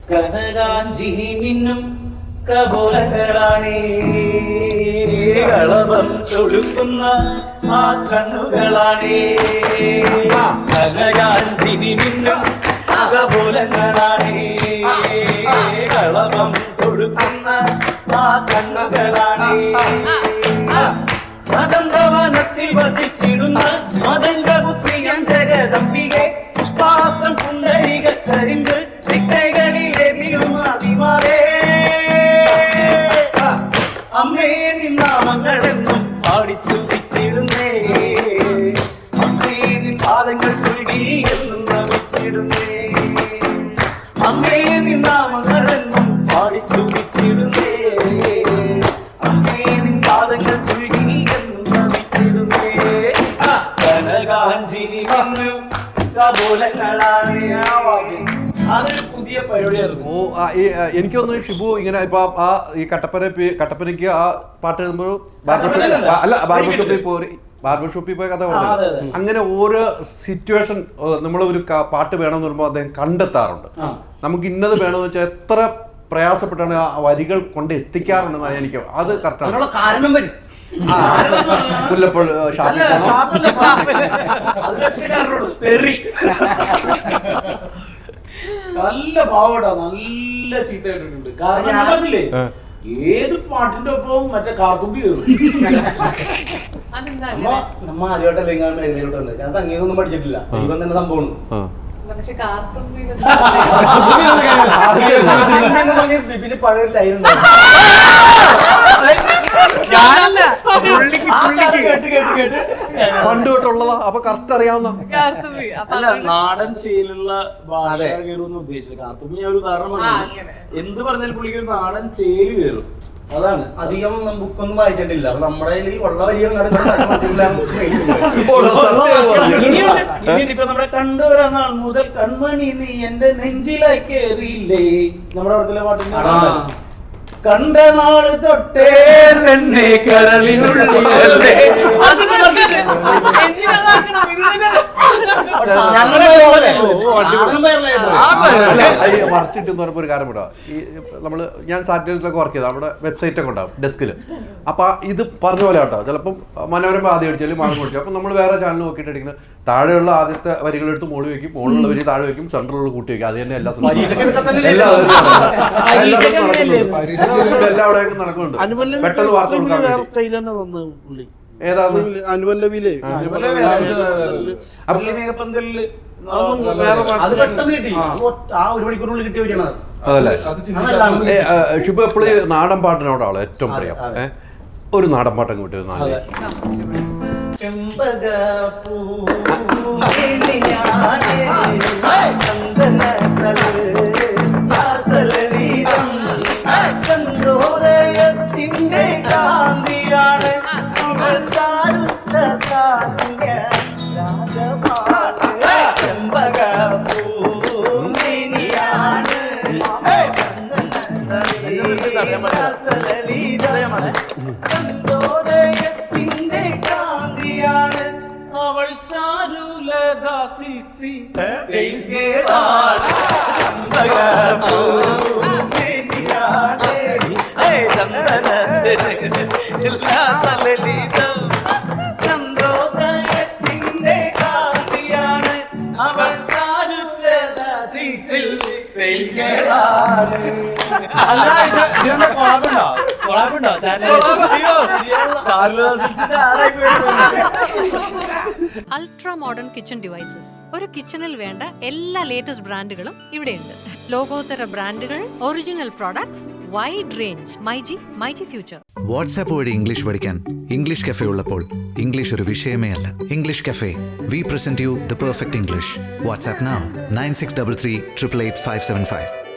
കനകാഞ്ചിനി മിന്നും കപോലങ്ങളാണേ കളഭം തൊടുക്കുന്ന ആ കണ്ണുകളാണേ കനകാഞ്ചിനി മിന്നും കപോലങ്ങളാണേ കളഭം തൊടുക്കുന്ന ആ കണ്ണുകളാണേ മദന്തവനത്തിൽ വസിച്ചിടുന്ന മദംഗപുത്രിയൻ ജഗദംബികെ പുഷ്പാസ്ത്രം പുണ്ടരിക കരിമ്പ് കൈകളിലെ വീണുമാതിമാരേ അമ്മേ നിന്നാമങ്ങളെന്നും പാടി സ്തുതിച്ചിടുന്നേ അമ്മേ നിൻ പാദങ്ങൾ കുൽകി എന്നും നമിച്ചിടുന്നേ അമ്മേ നിന്നാമങ്ങളെന്നും പാടി സ്തുതിച്ചിടുന്നേ അമ്മേ നിൻ പാദങ്ങൾ കുൽകി എന്നും നമിച്ചിടുന്നേ കനകാഞ്ചിനി വന്നു കപോലങ്ങളാണ് അതൊരു പുതിയ പരിപാടിയായിരുന്നു. എനിക്ക് തോന്നുന്നു ഷിബു ഇങ്ങനെ ഇപ്പൊ ആ ഈ കട്ടപ്പനയ്ക്ക് ആ പാട്ട് എഴുതുമ്പോൾ ബാർബർ ഷോപ്പിൽ പോയ കഥ പറഞ്ഞു. അങ്ങനെ ഓരോ സിറ്റുവേഷൻ നമ്മളൊരു പാട്ട് വേണമെന്ന് പറയുമ്പോൾ അദ്ദേഹം കണ്ടെത്താറുണ്ട്. നമുക്ക് ഇന്നത് വേണമെന്ന് വെച്ചാൽ എത്ര പ്രയാസപ്പെട്ടാണ് ആ വരികൾ കൊണ്ട് എത്തിക്കാറുണ്ടെന്നാണ് എനിക്ക് അത് കറക്റ്റാണ്. കാരണം വരും മുല്ലപ്പോൾ നല്ല പാവടാ, നല്ല ചീത്ത കേട്ടിട്ടുണ്ട്. കാരണം ഞാൻ പറഞ്ഞില്ലേ, ഏത് പാട്ടിന്റെ ഒപ്പവും മറ്റേ കാർത്തുമ്പി കയറും. നമ്മ ആദ്യമായിട്ടല്ലേ മേഖലയിലോട്ടല്ലേ, ഞാൻ സംഗീതം ഒന്നും പഠിച്ചിട്ടില്ല, ദൈവം തന്നെ സംഭവമാണ്. ബിബിന് പഴയ ലൈൻ പണ്ട് തൊട്ടുള്ളതാ, അപ്പൊ കറക്റ്റ് അറിയാവുന്ന. അല്ല, നാടൻ ചേലുള്ള ഭാഷ കയറുമെന്ന് ഉദ്ദേശിച്ചത്. കാർത്തുമ്പി ഞാൻ ഒരു ഉദാഹരണമാണ്. എന്ത് പറഞ്ഞാലും പുള്ളിക്ക് ഒരു നാടൻ ചേല് കയറും. അതാണ്. അധികം ബുക്കൊന്നും വായിച്ചിട്ടില്ല, അപ്പൊ നമ്മുടെ ഉള്ള വലിയ ഇപ്പൊ നമ്മുടെ കണ്ടുവരാൻ നാൾ മുതൽ കൺമണി നീ എന്റെ നെഞ്ചിലായി കേറിയില്ലേ, നമ്മുടെ അവിടത്തിലെ പാട്ടിന്റെ കണ്ട നാള് തൊട്ടേ തന്നെ കരളിനുള്ളിലല്ലേ. മറിച്ചിട്ട് പറഞ്ഞപ്പോ ഒരു കാര്യം വിടാ, ഈ നമ്മള് ഞാൻ സാറ്റലൈറ്റിലൊക്കെ വർക്ക് ചെയ്ത അവിടെ വെബ്സൈറ്റ് ഒക്കെ ഉണ്ടാവും ഡെസ്കിൽ. അപ്പൊ ഇത് പറഞ്ഞ പോലെ കേട്ടോ, ചിലപ്പം മനോരമ ആദ്യം അടിച്ചാലും മാളം കുടിച്ചു. അപ്പൊ നമ്മൾ വേറെ ചാനൽ നോക്കിയിട്ട് അടിക്കുന്നത് താഴെയുള്ള ആദ്യത്തെ വരികളെടുത്ത് മോള് വെക്കും, മോളുള്ള വരി താഴെ വെക്കും, സെൻട്രലുള്ള കൂട്ടി വെക്കും. അത് തന്നെ എല്ലാ എല്ലാവിടെയും നടക്കുന്നുണ്ട്. പെട്ടെന്ന് വാർത്ത കൊടുക്കാൻ ഏതാണ് അനുപല്ലവിയിലെ അതല്ലേ ഷിബു എപ്പോഴും നാടൻ പാട്ടിനോടാണ് ഏറ്റവും പ്രിയം. ഒരു നാടൻ പാട്ട് അങ്ങ് വിട്ടു. ചന്തോദയത്തിന്റെ കാന്തിയാണ് ചന്തോദയത്തിന്റെ കാന്തിയാണ് അവൾ ചാരുലദാസി ചന്ദ്രോദയത്തിന്റെ കാന്തിയാണ് അവൾ അൾട്രാ മോഡേൺ കിച്ചൺ ഡിവൈസസ്. ഒരു കിച്ചണിൽ വേണ്ട എല്ലാ ലേറ്റസ്റ്റ് ബ്രാൻഡുകളും ഇവിടെയുണ്ട്. ലോകോത്തര ബ്രാൻഡുകൾ, original products, wide range. MyG future. WhatsApp വഴി ഇംഗ്ലീഷ് പഠിക്കാൻ ഇംഗ്ലീഷ് കഫേ ഉള്ളപ്പോൾ ഇംഗ്ലീഷ് ഒരു വിഷയമേ അല്ല. English cafe, we present you the perfect English. WhatsApp now 9633 888 575.